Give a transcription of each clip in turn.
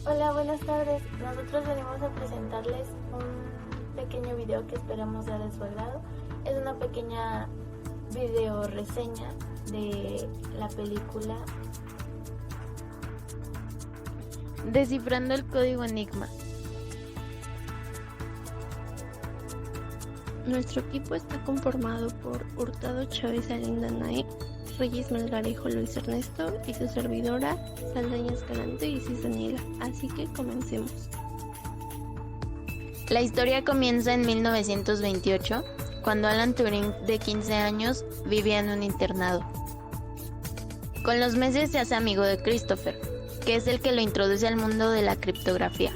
Hola, buenas tardes. Nosotros venimos a presentarles un pequeño video que esperamos sea de su agrado. Es una pequeña video reseña de la película Descifrando el código Enigma. Nuestro equipo está conformado por Hurtado Chávez Alinda Nae, Reyes Melgarejo Luis Ernesto y su servidora Saldaña Escalante y Isis Daniela. Así que comencemos. La historia comienza en 1928, cuando Alan Turing, de 15 años, vivía en un internado. Con los meses se hace amigo de Christopher, que es el que lo introduce al mundo de la criptografía.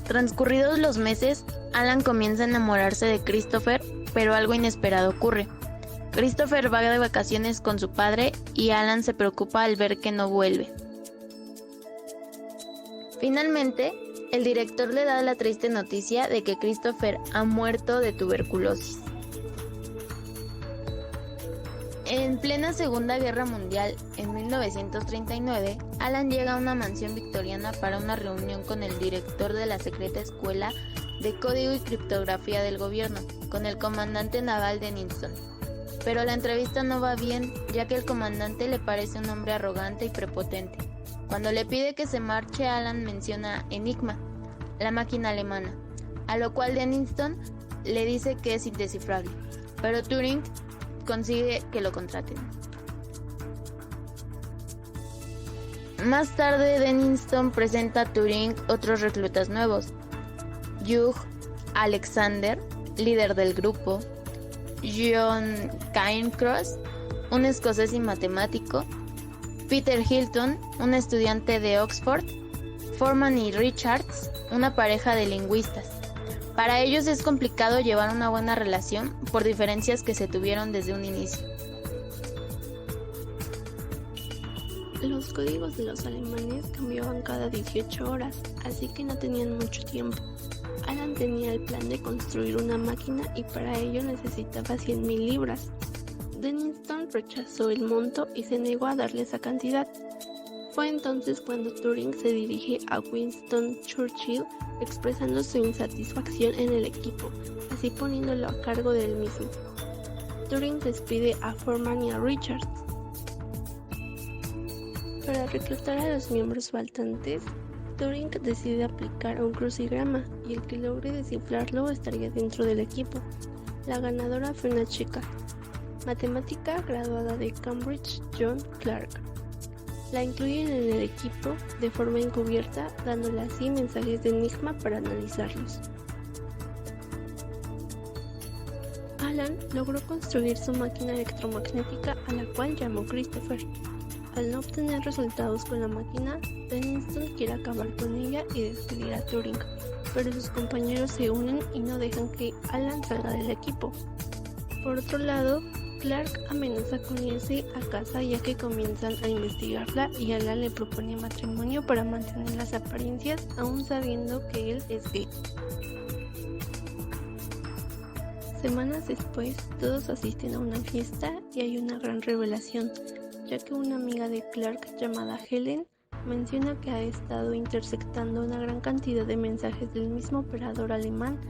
Transcurridos los meses, Alan comienza a enamorarse de Christopher, pero algo inesperado ocurre. Christopher va de vacaciones con su padre y Alan se preocupa al ver que no vuelve. Finalmente, el director le da la triste noticia de que Christopher ha muerto de tuberculosis. En plena Segunda Guerra Mundial, en 1939, Alan llega a una mansión victoriana para una reunión con el director de la secreta Escuela de Código y Criptografía del Gobierno, con el comandante naval Denniston. Pero la entrevista no va bien, ya que el comandante le parece un hombre arrogante y prepotente. Cuando le pide que se marche, Alan menciona Enigma, la máquina alemana, a lo cual Denniston le dice que es indescifrable, pero Turing consigue que lo contraten. Más tarde, Denniston presenta a Turing otros reclutas nuevos: Hugh Alexander, líder del grupo; John Cairncross, un escocés y matemático; Peter Hilton, un estudiante de Oxford; Foreman y Richards, una pareja de lingüistas. Para ellos es complicado llevar una buena relación por diferencias que se tuvieron desde un inicio. Los códigos de los alemanes cambiaban cada 18 horas, así que no tenían mucho tiempo. Alan tenía el plan de construir una máquina y para ello necesitaba 100,000 libras. Denniston rechazó el monto y se negó a darle esa cantidad. Fue entonces cuando Turing se dirige a Winston Churchill expresando su insatisfacción en el equipo, así poniéndolo a cargo del mismo. Turing despide a Foreman y a Richards. Para reclutar a los miembros faltantes, Turing decide aplicar un crucigrama y el que logre descifrarlo estaría dentro del equipo. La ganadora fue una chica, matemática graduada de Cambridge, John Clark. La incluyen en el equipo de forma encubierta, dándole así mensajes de Enigma para analizarlos. Alan logró construir su máquina electromagnética, a la cual llamó Christopher. Al no obtener resultados con la máquina, Denniston quiere acabar con ella y despedir a Turing, pero sus compañeros se unen y no dejan que Alan salga del equipo. Por otro lado, Clark amenaza con irse a casa ya que comienzan a investigarla y Alan le propone matrimonio para mantener las apariencias, aún sabiendo que él es gay. Semanas después, todos asisten a una fiesta y hay una gran revelación, ya que una amiga de Clark llamada Helen menciona que ha estado interceptando una gran cantidad de mensajes del mismo operador alemán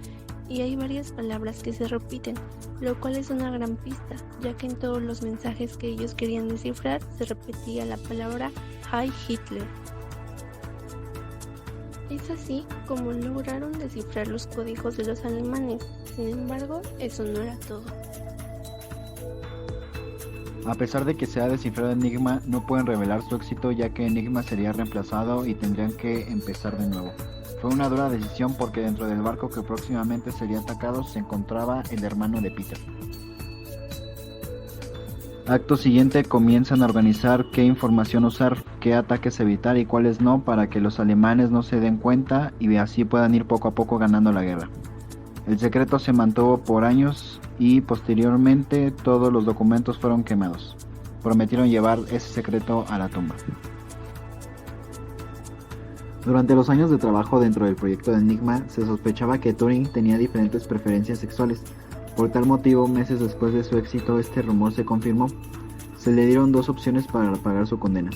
y hay varias palabras que se repiten, lo cual es una gran pista, ya que en todos los mensajes que ellos querían descifrar se repetía la palabra Heil Hitler. Es así como lograron descifrar los códigos de los alemanes. Sin embargo, eso no era todo. A pesar de que se ha descifrado Enigma, no pueden revelar su éxito ya que Enigma sería reemplazado y tendrían que empezar de nuevo. Fue una dura decisión porque dentro del barco que próximamente sería atacado se encontraba el hermano de Peter. Acto siguiente comienzan a organizar qué información usar, qué ataques evitar y cuáles no para que los alemanes no se den cuenta y así puedan ir poco a poco ganando la guerra. El secreto se mantuvo por años y posteriormente todos los documentos fueron quemados. Prometieron llevar ese secreto a la tumba. Durante los años de trabajo dentro del proyecto de Enigma, se sospechaba que Turing tenía diferentes preferencias sexuales. Por tal motivo, meses después de su éxito, este rumor se confirmó. Se le dieron dos opciones para pagar su condena.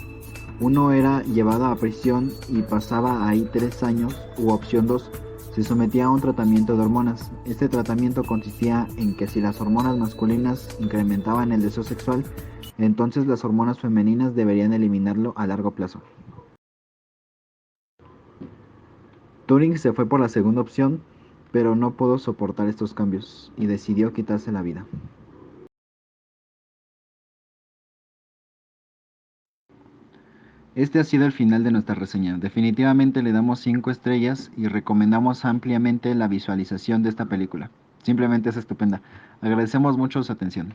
Uno era llevado a prisión y pasaba ahí 3 años, u opción 2, se sometía a un tratamiento de hormonas. Este tratamiento consistía en que si las hormonas masculinas incrementaban el deseo sexual, entonces las hormonas femeninas deberían eliminarlo a largo plazo. Turing se fue por la segunda opción, pero no pudo soportar estos cambios y decidió quitarse la vida. Este ha sido el final de nuestra reseña. Definitivamente le damos 5 estrellas y recomendamos ampliamente la visualización de esta película. Simplemente es estupenda. Agradecemos mucho su atención.